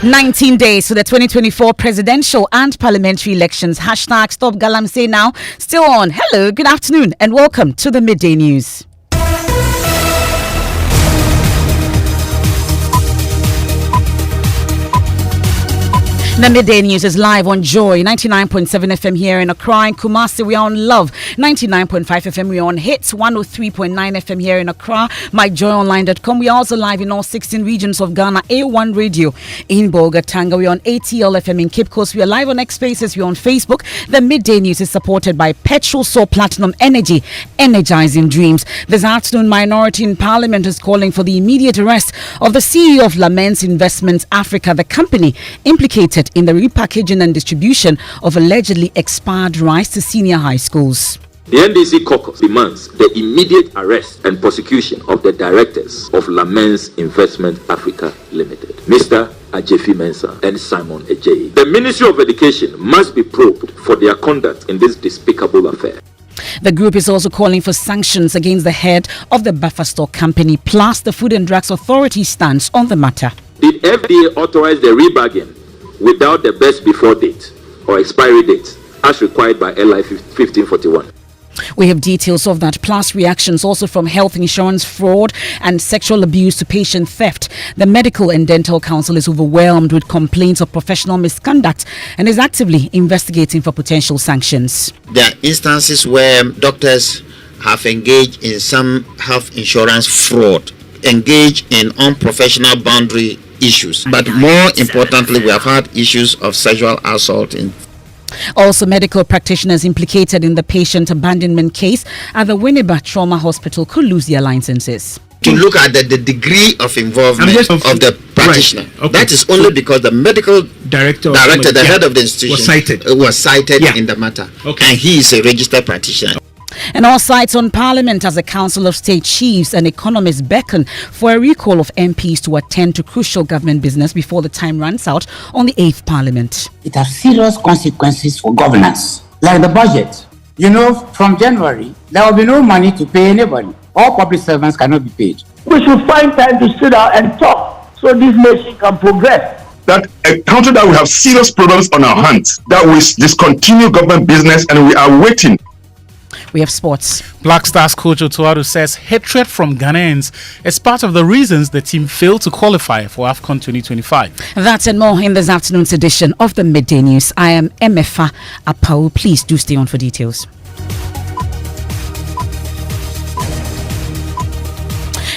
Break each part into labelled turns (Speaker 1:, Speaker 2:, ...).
Speaker 1: 19 days to the 2024 presidential and parliamentary elections. Hashtag Stop Galamsey Now. Still on. Hello, good afternoon, and welcome to the Midday News. The Midday News is live on Joy 99.7 FM here in Accra and Kumasi. We are on Love 99.5 FM. We are on Hits 103.9 FM here in Accra. MyJoyOnline.com. We are also live in all 16 regions of Ghana. A1 Radio in Bolgatanga. We are on ATL FM in Cape Coast. We are live on X Spaces. We are on Facebook. The Midday News is supported by Petrol Soul Platinum Energy, energizing dreams. This afternoon, minority in Parliament is calling for the immediate arrest of the CEO of Lamens Investments Africa, the company implicated in the repackaging and distribution of allegedly expired rice to senior high schools.
Speaker 2: The NDC caucus demands the immediate arrest and prosecution of the directors of Lamens Investment Africa Limited, Mr. Ajefi Mensah and Simon Ejeyi. The Ministry of Education must be probed for their conduct in this despicable affair.
Speaker 1: The group is also calling for sanctions against the head of the buffer stock company, plus the Food and Drugs Authority stance on the matter.
Speaker 2: Did FDA authorize the rebagging without the best before date or expiry date as required by LI 1541?
Speaker 1: We have details of that, plus reactions also from health insurance fraud and sexual abuse to patient theft. The Medical and Dental Council is overwhelmed with complaints of professional misconduct and is actively investigating for potential sanctions.
Speaker 3: There are instances where doctors have engaged in some health insurance fraud, engaged in unprofessional boundary issues, but more importantly, we have had issues of sexual assault.
Speaker 1: Also, medical practitioners implicated in the patient abandonment case at the Winneba Trauma Hospital could lose their licenses.
Speaker 3: To look at the degree of involvement of the practitioner. Right. Okay. That is only because the medical director, the head of the institution, was cited in the matter. Okay. And he is a registered practitioner.
Speaker 1: And all sides on Parliament as the Council of State Chiefs and economists beckon for a recall of MPs to attend to crucial government business before the time runs out on the 8th Parliament.
Speaker 4: It has serious consequences for governance, like the budget. You know, from January, there will be no money to pay anybody. All public servants cannot be paid.
Speaker 5: We should find time to sit down and talk so this nation can progress.
Speaker 6: That a country that we have serious problems on our hands, that we discontinue government business and we are waiting.
Speaker 1: We have sports.
Speaker 7: Black Stars coach Otuadu says hatred from Ghanaians is part of the reasons the team failed to qualify for AFCON 2025.
Speaker 1: That and more in this afternoon's edition of the Midday News. I am Emefa Apawu. Please do stay on for details.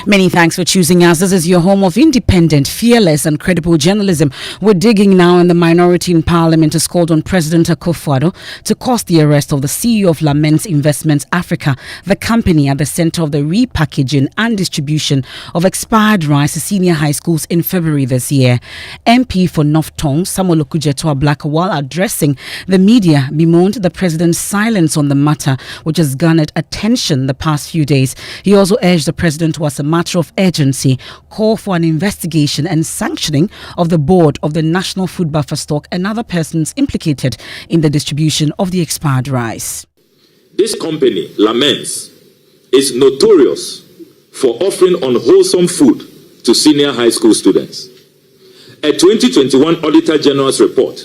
Speaker 1: Many thanks for choosing us. This is your home of independent, fearless and credible journalism. We're digging now, and the minority in Parliament has called on President Akufo-Addo to cause the arrest of the CEO of Lamens Investments Africa, the company at the center of the repackaging and distribution of expired rice to senior high schools in February this year. MP for North Tongue, Samuel Okujeto-Ablaka, while addressing the media, bemoaned the president's silence on the matter, which has garnered attention the past few days. He also urged the president to, as a matter of urgency, call for an investigation and sanctioning of the board of the National Food Buffer Stock and other persons implicated in the distribution of the expired rice.
Speaker 2: This company, Lamens, is notorious for offering unwholesome food to senior high school students. A 2021 Auditor General's report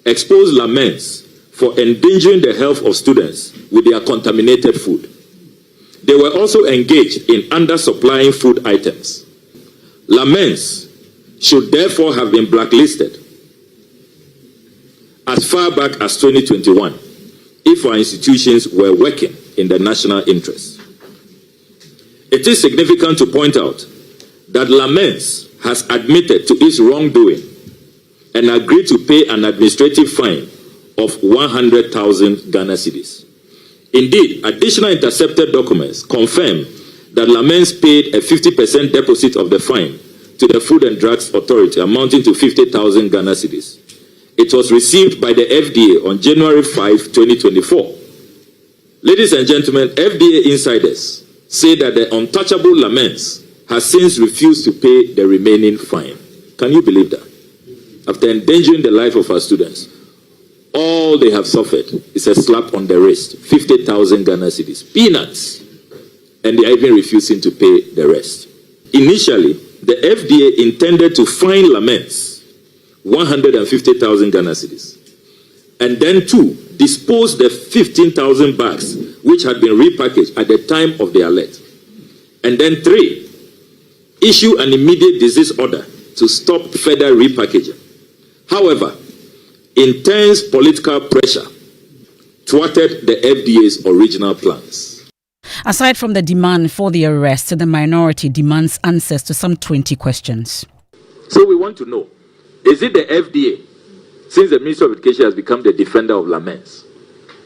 Speaker 2: exposed Lamens for endangering the health of students with their contaminated food. They were also engaged in undersupplying food items. Lamens should therefore have been blacklisted as far back as 2021 if our institutions were working in the national interest. It is significant to point out that Lamens has admitted to its wrongdoing and agreed to pay an administrative fine of 100,000 Ghana cedis. Indeed, additional intercepted documents confirm that Lamens paid a 50% deposit of the fine to the Food and Drugs Authority, amounting to 50,000 Ghana cedis. It was received by the FDA on January 5, 2024. Ladies and gentlemen, FDA insiders say that the untouchable Lamens has since refused to pay the remaining fine. Can you believe that? After endangering the life of our students, all they have suffered is a slap on the wrist, 50,000 Ghana cedis, peanuts, and they are even refusing to pay the rest. Initially, the FDA intended to fine Lamens 150,000 Ghana cedis. And then 2, dispose the 15,000 bags which had been repackaged at the time of the alert. And then 3, issue an immediate disease order to stop further repackaging. However, intense political pressure thwarted the FDA's original plans.
Speaker 1: Aside from the demand for the arrest, the minority demands answers to some 20 questions.
Speaker 2: So we want to know, is it the FDA, since the Minister of Education has become the defender of Lamens,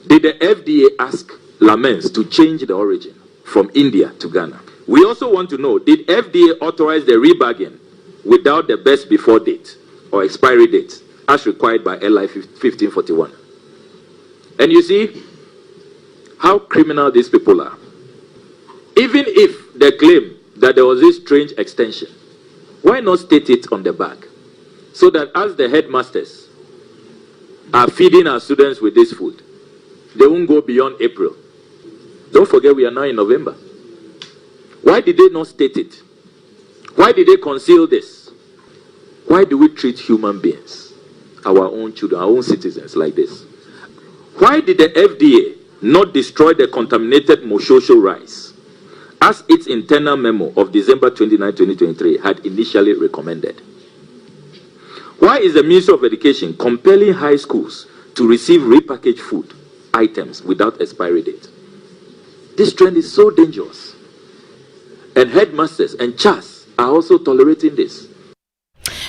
Speaker 2: did the FDA ask Lamens to change the origin from India to Ghana? We also want to know, did FDA authorize the rebagging without the best before date or expiry date as required by LI 1541? And you see how criminal these people are. Even if they claim that there was this strange extension, why not state it on the bag? So that as the headmasters are feeding our students with this food, they won't go beyond April. Don't forget we are now in November. Why did they not state it? Why did they conceal this? Why do we treat human beings, our own children, our own citizens like this? Why did the FDA not destroy the contaminated Moshosho rice as its internal memo of December 29, 2023 had initially recommended? Why is the Ministry of Education compelling high schools to receive repackaged food items without expiry date? This trend is so dangerous. And headmasters and CHAS are also tolerating this.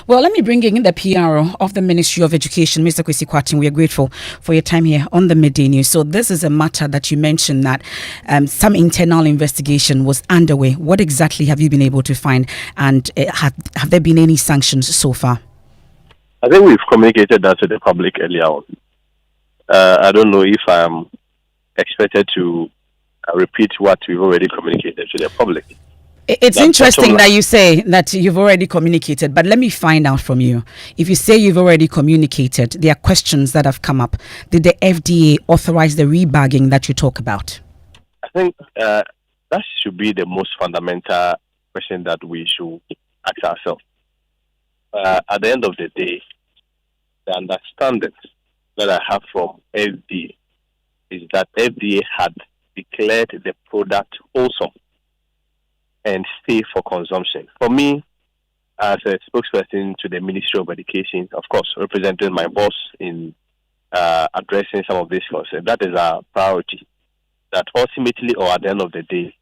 Speaker 1: Well, let me bring in the PRO of the Ministry of Education, Mr. Kwesi Kwarteng. We are grateful for your time here on the Midday News. So this is a matter that you mentioned that some internal investigation was underway. What exactly have you been able to find, and have there been any sanctions so far?
Speaker 8: I think we've communicated that to the public earlier on. I don't know if I'm expected to repeat what we've already communicated to the public.
Speaker 1: It's interesting that you say that you've already communicated, but let me find out from you. If you say you've already communicated, there are questions that have come up. Did the FDA authorize the rebagging that you talk about?
Speaker 8: I think that should be the most fundamental question that we should ask ourselves. At the end of the day, the understanding that I have from FDA is that FDA had declared the product wholesome and safe for consumption. For me, as a spokesperson to the Ministry of Education, of course, representing my boss in addressing some of these concerns, that is our priority. That ultimately, or at the end of the day,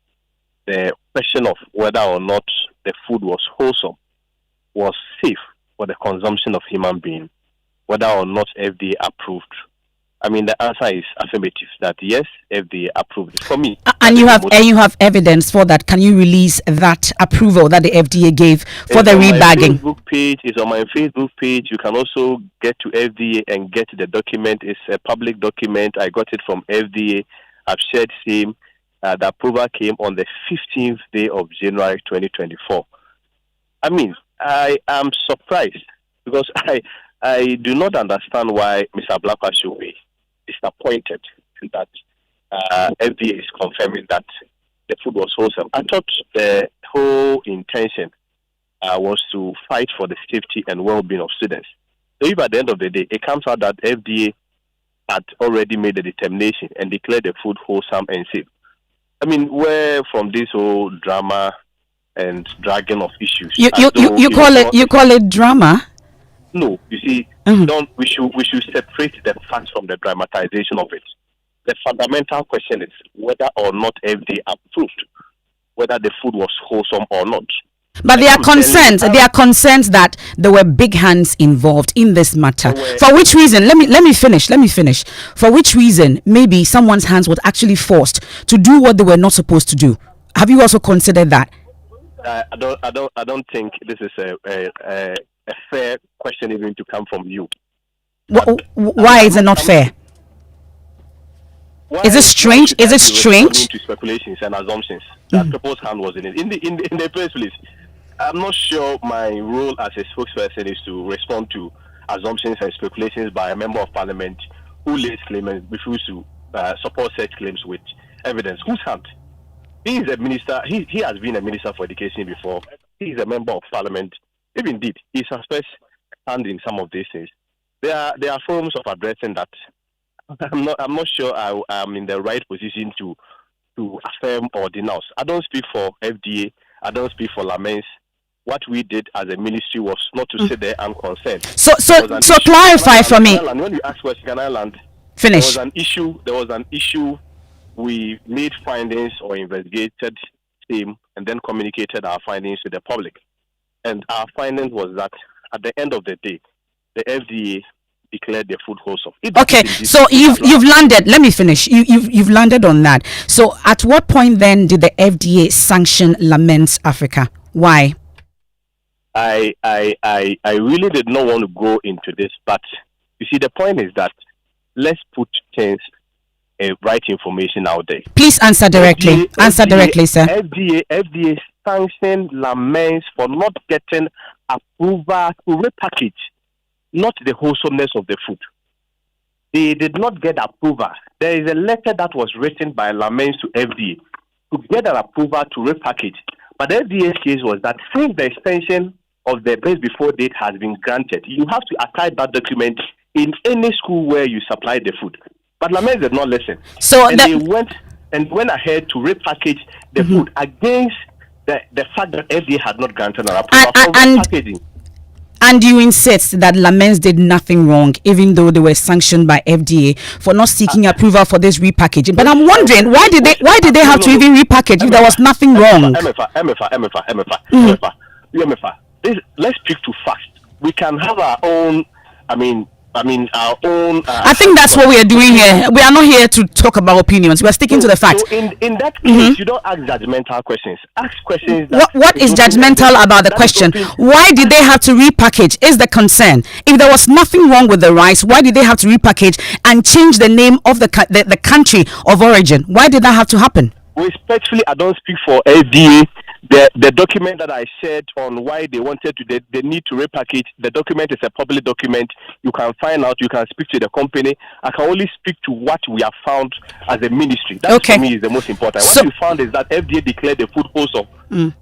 Speaker 8: the question of whether or not the food was wholesome, was safe for the consumption of human beings, whether or not FDA approved. I mean, the answer is affirmative, that yes, FDA approved it. For me.
Speaker 1: And you have evidence for that. Can you release that approval that the FDA gave for the rebagging?
Speaker 8: It's on my Facebook page. You can also get to FDA and get the document. It's a public document. I got it from FDA. I've shared same. The approval came on the 15th day of January 2024. I mean, I am surprised because I do not understand why Mr. Blakwa should be disappointed that FDA is confirming that the food was wholesome. I thought the whole intention was to fight for the safety and well-being of students. So if at the end of the day it comes out that FDA had already made a determination and declared the food wholesome and safe, I mean, where from this whole drama and dragging of issues?
Speaker 1: You call it drama?
Speaker 8: No, you see, we should separate the facts from the dramatization of it. The fundamental question is whether or not FDA approved whether the food was wholesome or not.
Speaker 1: But there are concerns that there were big hands involved in this matter. For which reason? Let me finish. For which reason maybe someone's hands were actually forced to do what they were not supposed to do? Have you also considered that?
Speaker 8: I don't think this is a fair question even to come from you.
Speaker 1: Why is it not fair? Is it strange? Is it strange?
Speaker 8: To speculations and assumptions that people's hand was in it. In the first place, I'm not sure my role as a spokesperson is to respond to assumptions and speculations by a member of parliament who lays claim and refuses to support such claims with evidence. Whose hand? He is a minister. He has been a minister for education before. He is a member of parliament. If indeed he suspects stand in some of these things. There are forms of addressing that. I'm not sure I'm in the right position to affirm or denounce. I don't speak for FDA. I don't speak for Lamens. What we did as a ministry was not to sit there unconcerned.
Speaker 1: So clarify for me.
Speaker 8: When you ask question, can I land?
Speaker 1: Finish.
Speaker 8: There was an issue. We made findings or investigated same and then communicated our findings to the public. And our findings was that at the end of the day, the FDA declared the food wholesome.
Speaker 1: Okay, so you've landed. Let me finish. You've landed on that. So at what point then did the FDA sanction Lamens Africa? Why?
Speaker 8: I really did not want to go into this, but you see, the point is that let's put things right information out there.
Speaker 1: Please answer directly. Directly, sir.
Speaker 8: FDA sanctioned Lamens for not getting approval to repackage, not the wholesomeness of the food. They did not get approval. There is a letter that was written by Lamens to FDA to get an approval to repackage. But the FDA's case was that since the extension of the best before date has been granted, you have to attach that document in any school where you supply the food. But Lamens did not listen. They went ahead to repackage the food against the fact that FDA had not granted an approval for repackaging.
Speaker 1: And you insist that Lamens did nothing wrong, even though they were sanctioned by FDA for not seeking approval for this repackaging. But I'm wondering, why did they have to even repackage if there was nothing wrong?
Speaker 8: Emefa, let's speak to facts. We can have our own. Our own.
Speaker 1: I think that's what we are doing here. We are not here to talk about opinions. We are sticking to the facts.
Speaker 8: So in that case, you don't ask judgmental questions. Ask questions.
Speaker 1: What is judgmental about the question? Why did they have to repackage? Is the concern? If there was nothing wrong with the rice, why did they have to repackage and change the name of the country of origin? Why did that have to happen?
Speaker 8: Respectfully, I don't speak for FDA. The document that I shared on why they wanted to, they need to repackage, the document is a public document. You can find out, you can speak to the company. I can only speak to what we have found as a ministry. That for me is the most important. What we found is that FDA declared the food wholesome.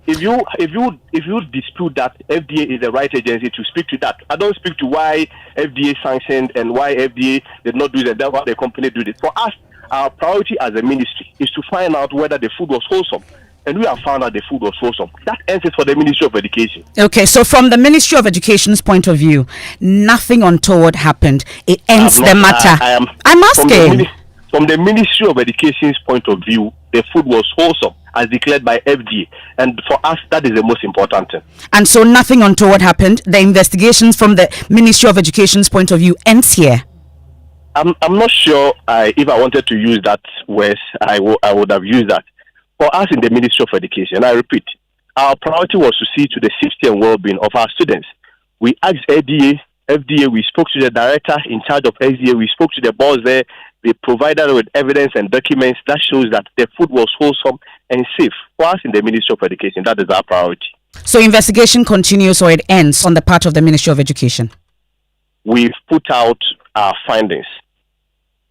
Speaker 8: If you dispute that, FDA is the right agency to speak to that. I don't speak to why FDA sanctioned and why FDA did not do that. That's why the company did it. For us, our priority as a ministry is to find out whether the food was wholesome. And we have found out the food was wholesome. That ends it for the Ministry of Education.
Speaker 1: Okay, so from the Ministry of Education's point of view, nothing untoward happened. It ends the matter. I'm asking.
Speaker 8: From the Ministry of Education's point of view, the food was wholesome as declared by FDA. And for us, that is the most important thing.
Speaker 1: And so nothing untoward happened. The investigations from the Ministry of Education's point of view ends here.
Speaker 8: I'm not sure if I wanted to use that word, I would have used that. For us in the Ministry of Education, I repeat, our priority was to see to the safety and well-being of our students. We asked FDA, we spoke to the director in charge of FDA, we spoke to the boss there. They provided us with evidence and documents that shows that the food was wholesome and safe. For us in the Ministry of Education, that is our priority.
Speaker 1: So investigation continues or it ends on the part of the Ministry of Education?
Speaker 8: We've put out our findings.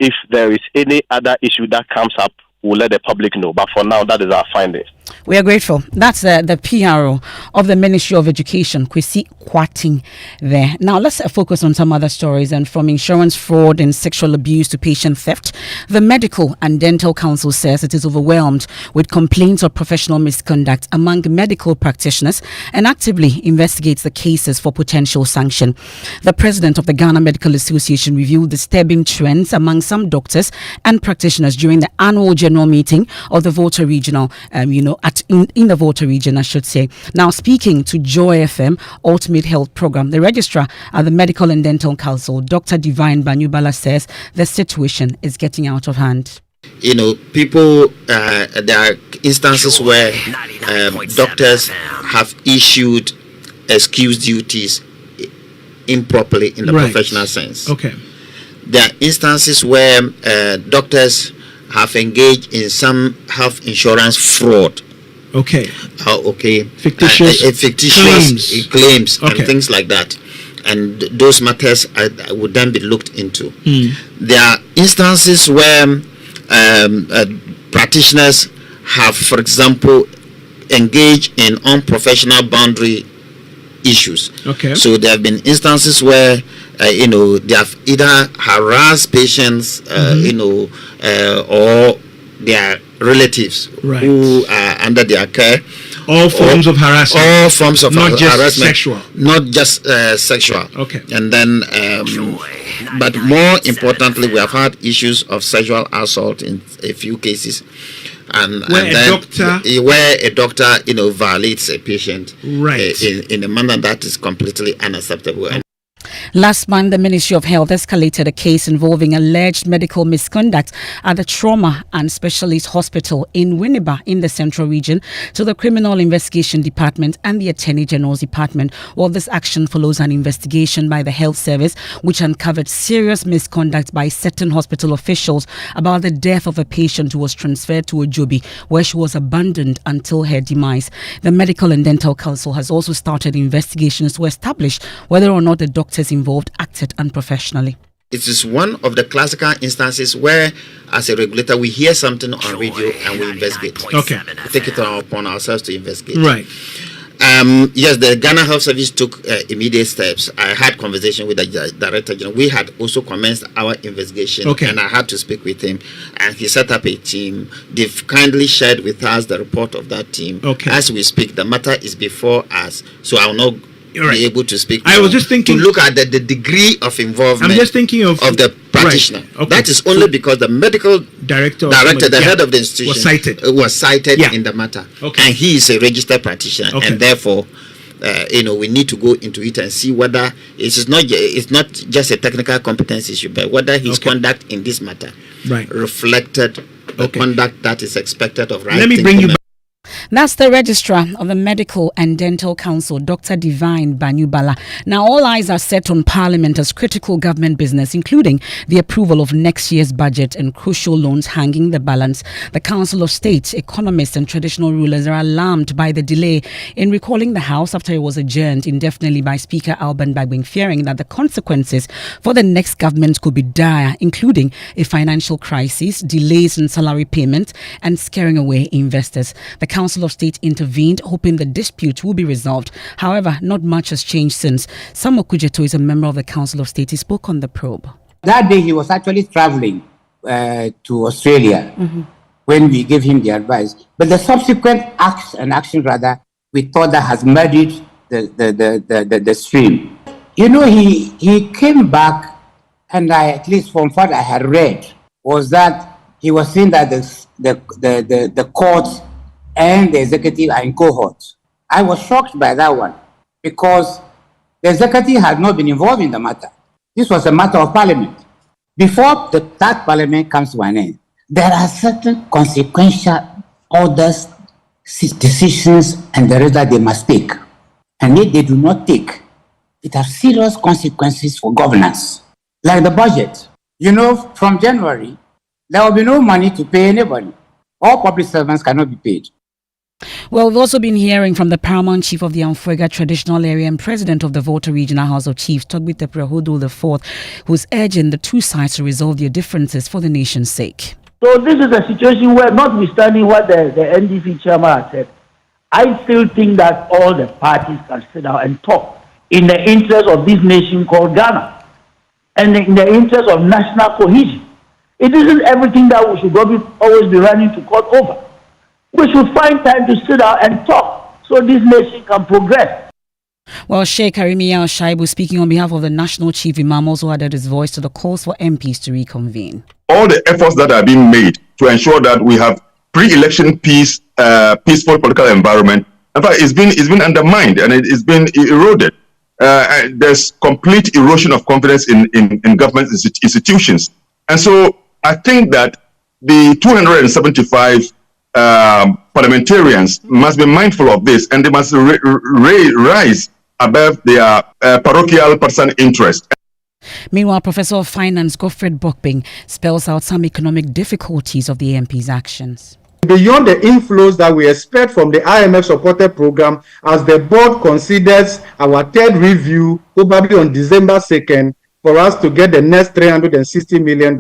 Speaker 8: If there is any other issue that comes up, we'll let the public know. But for now, that is our findings.
Speaker 1: We are grateful. That's the PRO of the Ministry of Education, Kwesi Kwating there. Now, let's focus on some other stories. And from insurance fraud and sexual abuse to patient theft, the Medical and Dental Council says it is overwhelmed with complaints of professional misconduct among medical practitioners and actively investigates the cases for potential sanction. The president of the Ghana Medical Association reviewed disturbing trends among some doctors and practitioners during the annual general meeting of the Volta Regional, in the Volta region, I should say. Now, speaking to Joy FM Ultimate Health Program, the registrar at the Medical and Dental Council, Dr. Divine Banyubala, says the situation is getting out of hand.
Speaker 3: People, there are instances where doctors have issued excuse duties improperly in the professional sense.
Speaker 9: Okay.
Speaker 3: There are instances where doctors have engaged in some health insurance fraud.
Speaker 9: Okay.
Speaker 3: Fictitious claims and things like that. And those matters would then be looked into. There are instances where practitioners have, for example, engaged in unprofessional boundary issues.
Speaker 9: Okay.
Speaker 3: So there have been instances where they have either harassed patients, or their relatives who are under their care.
Speaker 9: All forms of harassment.
Speaker 3: All forms of
Speaker 9: not just
Speaker 3: harassment.
Speaker 9: Sexual.
Speaker 3: Not just sexual.
Speaker 9: Okay.
Speaker 3: And then, but more importantly, we have had issues of sexual assault in a few cases. Where a doctor violates a patient in a manner that is completely unacceptable.
Speaker 1: Last month, the Ministry of Health escalated a case involving alleged medical misconduct at the Trauma and Specialist Hospital in Winneba in the Central Region to the Criminal Investigation Department and the Attorney General's Department. Well, this action follows an investigation by the Health Service which uncovered serious misconduct by certain hospital officials about the death of a patient who was transferred to Ojobi, where she was abandoned until her demise. The Medical and Dental Council has also started investigations to establish whether or not the doctors involved acted unprofessionally.
Speaker 3: It is one of the classical instances where, as a regulator, we hear something on radio and we investigate.
Speaker 9: Okay.
Speaker 3: We take it upon ourselves to investigate.
Speaker 9: Right.
Speaker 3: Yes, the Ghana Health Service took immediate steps. I had conversation with the Director General. We had also commenced our investigation, and I had to speak with him. And he set up a team. They've kindly shared with us the report of that team.
Speaker 9: Okay.
Speaker 3: As we speak, the matter is before us, so I will not be able to speak.
Speaker 9: I was just thinking
Speaker 3: to look at the degree of involvement.
Speaker 9: I'm just thinking of
Speaker 3: the practitioner.
Speaker 9: Right. Okay.
Speaker 3: That is only because the medical
Speaker 9: director,
Speaker 3: the head of the institution,
Speaker 9: was cited
Speaker 3: in the matter,
Speaker 9: okay.
Speaker 3: and he is a registered practitioner,
Speaker 9: okay.
Speaker 3: and therefore, we need to go into it and see whether it's not just a technical competence issue, but whether his conduct in this matter reflected the conduct that is expected of right.
Speaker 9: Let me bring you back.
Speaker 1: That's the Registrar of the Medical and Dental Council, Dr. Divine Banyubala. Now, all eyes are set on Parliament as critical government business, including the approval of next year's budget and crucial loans hanging the balance. The Council of State, economists and traditional rulers are alarmed by the delay in recalling the House after it was adjourned indefinitely by Speaker Alban Bagbin, fearing that the consequences for the next government could be dire, including a financial crisis, delays in salary payment, and scaring away investors. The Council of State intervened, hoping the dispute will be resolved. However, not much has changed since. Samuel Kujeto is a member of the Council of State. He spoke on the probe.
Speaker 4: That day he was actually traveling to Australia when we gave him the advice. But the subsequent action, we thought that has muddied the stream. You know, he came back, and at least from what I had read, was that he was saying that the courts and the executive are in cohorts. I was shocked by that one because the executive had not been involved in the matter. This was a matter of Parliament. Before that Parliament comes to an end, there are certain consequential orders, decisions, and the rest that they must take. And if they do not take, it has serious consequences for governance. Like the budget. You know, from January, there will be no money to pay anybody. All public servants cannot be paid.
Speaker 1: Well, we've also been hearing from the paramount chief of the Amfuega traditional area and president of the Volta Regional House of Chiefs, Togbite Prehodul IV, who's urging the two sides to resolve their differences for the nation's sake.
Speaker 5: So this is a situation where, notwithstanding what the NDC chairman has said, I still think that all the parties can sit down and talk in the interest of this nation called Ghana and in the interest of national cohesion. It isn't everything that we should always be running to court over. We should find time to sit down and talk so this nation can progress.
Speaker 1: Well, Sheikh Harimiya Shaibu, speaking on behalf of the National Chief Imam, also added his voice to the calls for MPs to reconvene.
Speaker 6: All the efforts that are being made to ensure that we have pre-election peaceful political environment, in fact, it's been undermined and it's been eroded. There's complete erosion of confidence in government institutions. And so I think that the 275 parliamentarians must be mindful of this, and they must rise above their parochial personal interest.
Speaker 1: Meanwhile, Professor of Finance Godfred Bokbing spells out some economic difficulties of the AMP's actions.
Speaker 10: Beyond the inflows that we expect from the IMF-supported program, as the board considers our third review, probably on December 2nd, for us to get the next $360 million,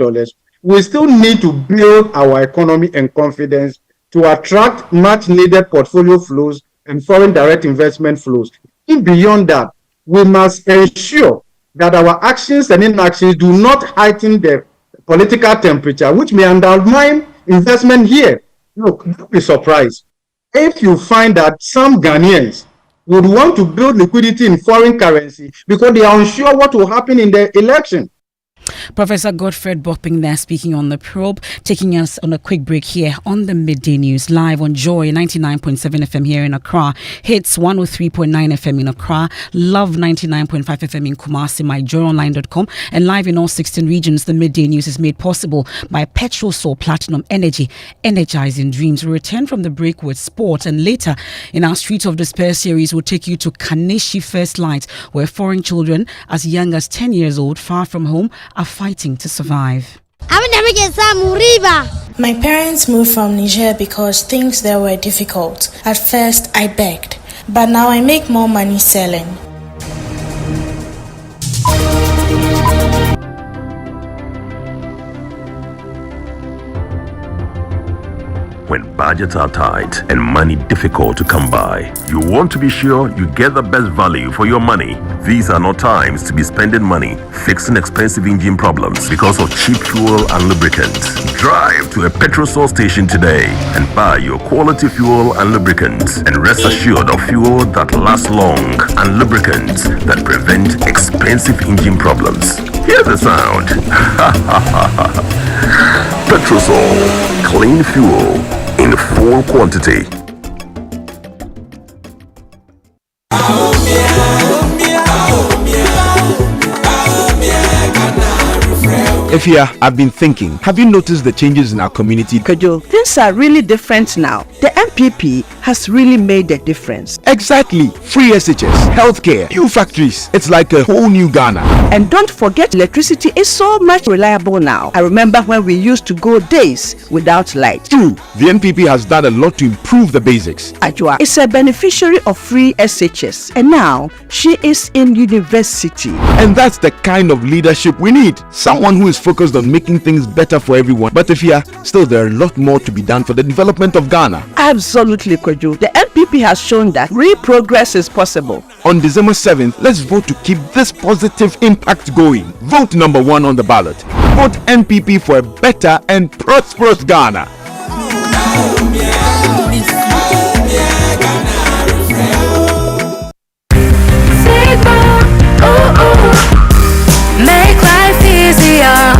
Speaker 10: we still need to build our economy and confidence to attract much-needed portfolio flows and foreign direct investment flows. beyond that, we must ensure that our actions and inactions do not heighten the political temperature, which may undermine investment here. Look, don't be surprised if you find that some Ghanaians would want to build liquidity in foreign currency because they are unsure what will happen in the election.
Speaker 1: Professor Godfred Bopping there speaking on the probe, taking us on a quick break here on the Midday News, live on Joy 99.7 FM here in Accra, Hits 103.9 FM in Accra, Love 99.5 FM in Kumasi, myjoyonline.com, and live in all 16 regions. The Midday News is made possible by Petrosol Platinum Energy, energizing dreams. We return from the break with sport, and later in our Street of Despair series, we'll take you to Kaneshi First Light, where foreign children as young as 10 years old, far from home, are fighting to survive.
Speaker 11: My parents moved from Niger because things there were difficult. At first, I begged, but now I make more money selling.
Speaker 12: When budgets are tight and money difficult to come by, you want to be sure you get the best value for your money. These are not times to be spending money fixing expensive engine problems because of cheap fuel and lubricants. Drive to a Petrosol station today and buy your quality fuel and lubricants, and rest assured of fuel that lasts long and lubricants that prevent expensive engine problems. Hear the sound. Petrosol, clean fuel in full quantity.
Speaker 13: Efia, I've been thinking, have you noticed the changes in our community?
Speaker 14: Kojo, things are really different now. The MPP has really made a difference.
Speaker 13: Exactly. Free SHS, healthcare, new factories. It's like a whole new Ghana.
Speaker 14: And don't forget, electricity is so much reliable now. I remember when we used to go days without light.
Speaker 13: True. The NPP has done a lot to improve the basics.
Speaker 14: Ajua is a beneficiary of free SHS, and now she is in university.
Speaker 13: And that's the kind of leadership we need. Someone who is focused on making things better for everyone. But Efia, still there are a lot more to be done for the development of Ghana.
Speaker 14: Absolutely, Kojo. The NPP has shown that real progress is possible.
Speaker 13: On December 7th, let's vote to keep this positive impact going. Vote number 1 on the ballot. Vote NPP for a better and prosperous Ghana.
Speaker 15: Make life easier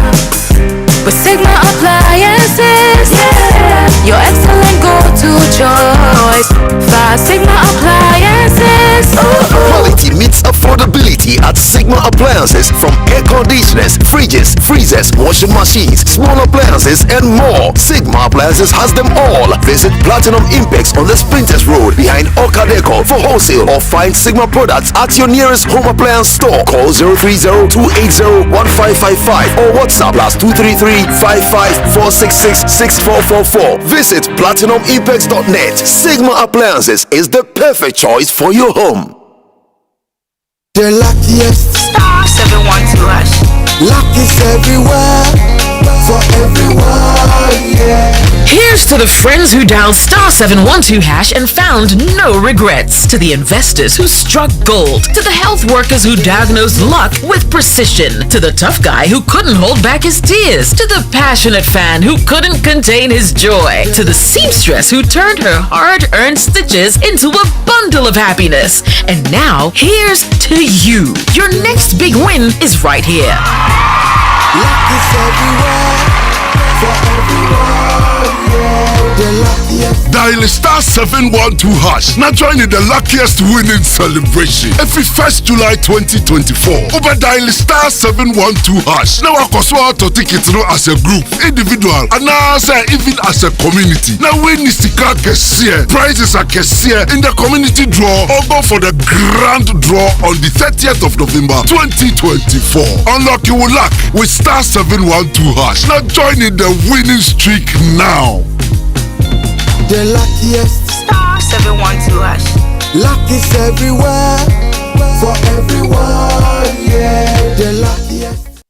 Speaker 15: with Sigma Appliances. Yeah. Your excellent go-to choice. 5 Sigma Appliances.
Speaker 16: Quality meets affordability at Sigma Appliances. From air conditioners, fridges, freezers, washing machines, small appliances, and more. Sigma Appliances has them all. Visit Platinum Impex on the Sprinters Road behind Okadeco for wholesale, or find Sigma products at your nearest home appliance store. Call 030-280-1555 or WhatsApp +233-55-466-6444. Visit PlatinumImpex.net. Sigma Appliances is the perfect choice for your home.
Speaker 17: The luckiest
Speaker 15: Star 712 #
Speaker 17: luck is everywhere for everyone, yeah.
Speaker 18: Here's to the friends who dialed star 712 # and found no regrets. To the investors who struck gold. To the health workers who diagnosed luck with precision. To the tough guy who couldn't hold back his tears. To the passionate fan who couldn't contain his joy. To the seamstress who turned her hard-earned stitches into a bundle of happiness. And now, here's to you. Your next big win is right here.
Speaker 17: Luck is everywhere for everyone, yeah. The luckiest.
Speaker 19: Dial star 712 #. Now join in the luckiest winning celebration every 1st July 2024. Over dial star 712 #. Now I to ticket as a group, individual, and now even as a community. Now win is the car prizes are in the community draw, or go for the grand draw on the 30th of November 2024. Unlock your luck with star 712 #. Now join in the winning streak now.
Speaker 17: The luckiest.
Speaker 15: Star 712 #.
Speaker 17: Luck is everywhere for everyone, yeah. The luckiest.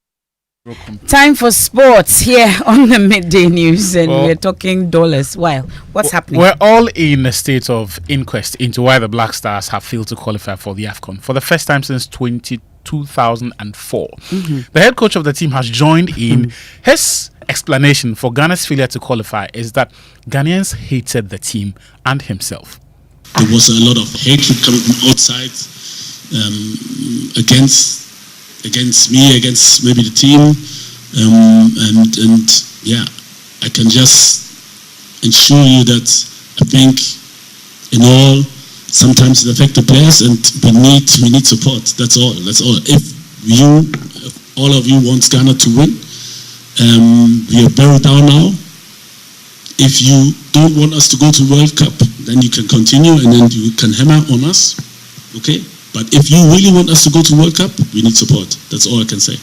Speaker 1: Time for sports here on the Midday News, and we're talking dollars. Well, what's happening?
Speaker 7: We're all in a state of inquest into why the Black Stars have failed to qualify for the AFCON for the first time since 2004. The head coach of the team has joined in. His explanation for Ghana's failure to qualify is that Ghanaians hated the team and himself.
Speaker 20: There was a lot of hatred coming from outside against me, against maybe the team, and yeah, I can just ensure you that I think in all, sometimes it affects the players, and we need support. That's all. If all of you want Ghana to win, we are barreled down now. If you don't want us to go to World Cup, then you can continue and then you can hammer on us, okay? But if you really want us to go to World Cup, we need support. That's all I can say.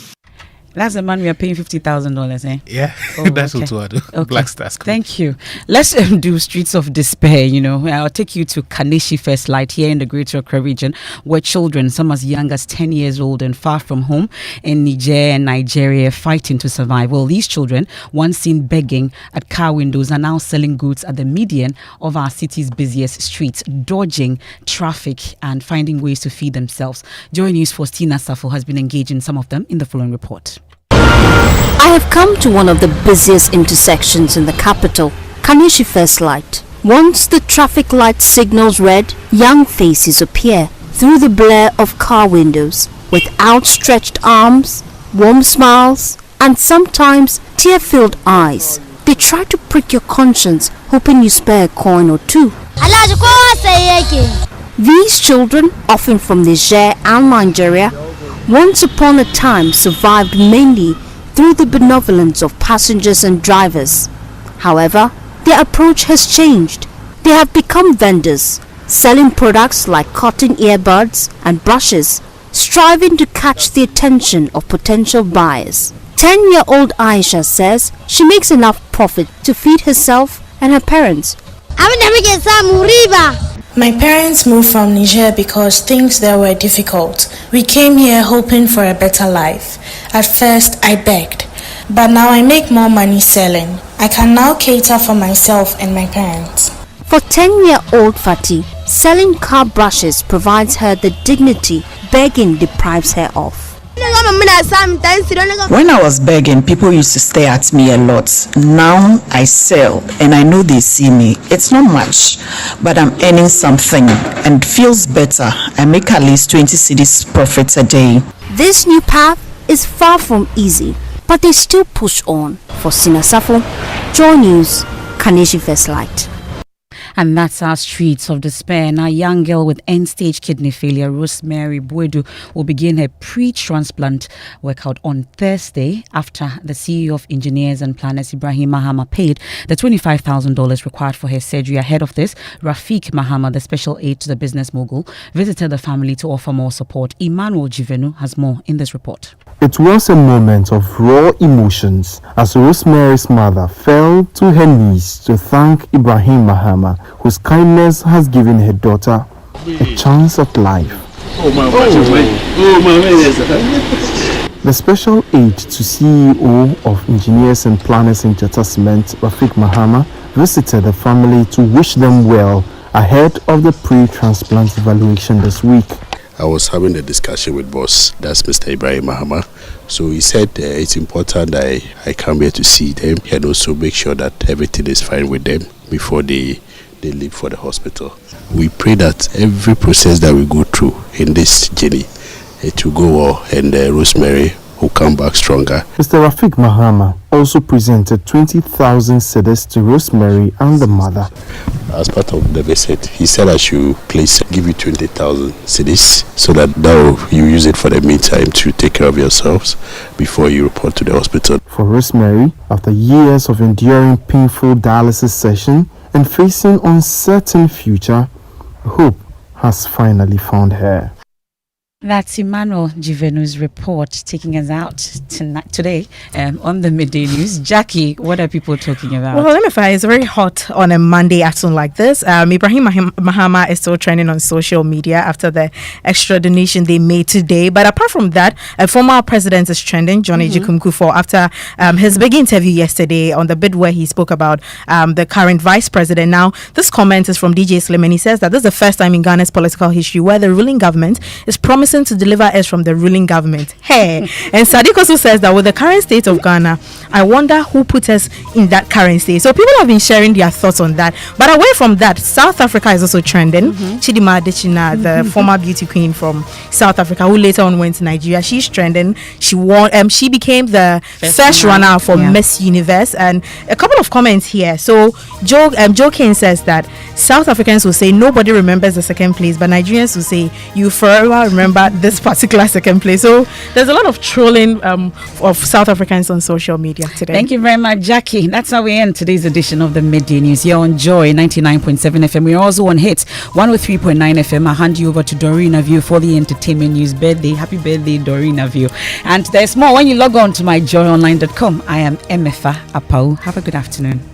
Speaker 1: That's the man we are paying $50,000, eh?
Speaker 7: Yeah, that's what I do.
Speaker 1: Okay.
Speaker 7: Black Stars.
Speaker 1: Thank you. Let's do Streets of Despair. I'll take you to Kaneshi First Light here in the Greater Accra region, where children, some as young as 10 years old and far from home in Niger and Nigeria, are fighting to survive. Well, these children, once seen begging at car windows, are now selling goods at the median of our city's busiest streets, dodging traffic and finding ways to feed themselves. Joy News' Faustina Safo has been engaging some of them in the following report.
Speaker 21: I have come to one of the busiest intersections in the capital, Kaneshi First Light. Once the traffic light signals red, young faces appear through the blare of car windows with outstretched arms, warm smiles, and sometimes tear-filled eyes. They try to prick your conscience, hoping you spare a coin or two. These children, often from Niger and Nigeria, once upon a time survived mainly through the benevolence of passengers and drivers. However, their approach has changed. They have become vendors, selling products like cotton earbuds and brushes, striving to catch the attention of potential buyers. 10-year-old Aisha says she makes enough profit to feed herself and her parents.
Speaker 11: My parents moved from Niger because things there were difficult. We came here hoping for a better life. At first, I begged, but now I make more money selling. I can now cater for myself and my parents.
Speaker 21: For 10-year-old Fatih, selling car brushes provides her the dignity begging deprives her of.
Speaker 22: When I was begging, people used to stare at me a lot. Now I sell and I know they see me. It's not much, but I'm earning something and feels better. I make at least 20 cedis profits a day.
Speaker 21: This new path is far from easy, but they still push on. For Sinasafo, Joy News, Kaneshi First Light.
Speaker 1: And that's our Streets of Despair. Now, a young girl with end-stage kidney failure, Rosemary Buedu, will begin her pre-transplant workout on Thursday after the CEO of Engineers and Planners, Ibrahim Mahama, paid the $25,000 required for her surgery. Ahead of this, Rafiq Mahama, the special aide to the business mogul, visited the family to offer more support. Emmanuel Jivenu has more in this report.
Speaker 23: It was a moment of raw emotions as Rosemary's mother fell to her knees to thank Ibrahim Mahama, whose kindness has given her daughter a chance at life. The special aide to CEO of Engineers and Planners in Jetta Cement, Rafiq Mahama, visited the family to wish them well ahead of the pre-transplant evaluation this week.
Speaker 24: I was having a discussion with boss, that's Mr. Ibrahim Mahama. So he said it's important that I come here to see them and also make sure that everything is fine with them before they leave for the hospital. We pray that every process that we go through in this journey, it will go well and Rosemary will come back stronger.
Speaker 23: Mr. Rafiq Mahama also presented 20,000 cedis to Rosemary and the mother.
Speaker 24: As part of the visit, he said I should please give you 20,000 cedis so that you use it for the meantime to take care of yourselves before you report to the hospital.
Speaker 23: For Rosemary, after years of enduring painful dialysis session and facing uncertain future, hope has finally found her.
Speaker 1: That's Emmanuel Jivenu's report taking us out today on the Midday News. Jackie, what are people talking about?
Speaker 2: Well, Emefa is very hot on a Monday afternoon like this. Ibrahim Mahama is still trending on social media after the extra donation they made today. But apart from that, a former president is trending, Johnny Jikum Kufuor, after his big interview yesterday on the bit where he spoke about the current vice president. Now, this comment is from DJ Slim, and he says that this is the first time in Ghana's political history where the ruling government is promising to deliver us from the ruling government. Hey, and Sadiq also says that with the current state of Ghana, I wonder who put us in that current state. So people have been sharing their thoughts on that. But away from that, South Africa is also trending. Chidima Adesina, the former beauty queen from South Africa, who later on went to Nigeria, she's trending. She won. She became the first runner for Miss Universe. And a couple of comments here. So Joe Kane says that South Africans will say nobody remembers the second place, but Nigerians will say you forever remember this particular second place. So there's a lot of trolling of South Africans on social media today.
Speaker 1: Thank you very much, Jackie. That's how we end today's edition of the Midday News. You're on Joy 99.7 FM. We're also on Hits 103.9 FM. I'll hand you over to Doreen Aview for the entertainment news. Birthday, happy birthday, Doreen Aview. And there's more when you log on to myjoyonline.com. I am Emefa Apawu. Have a good afternoon.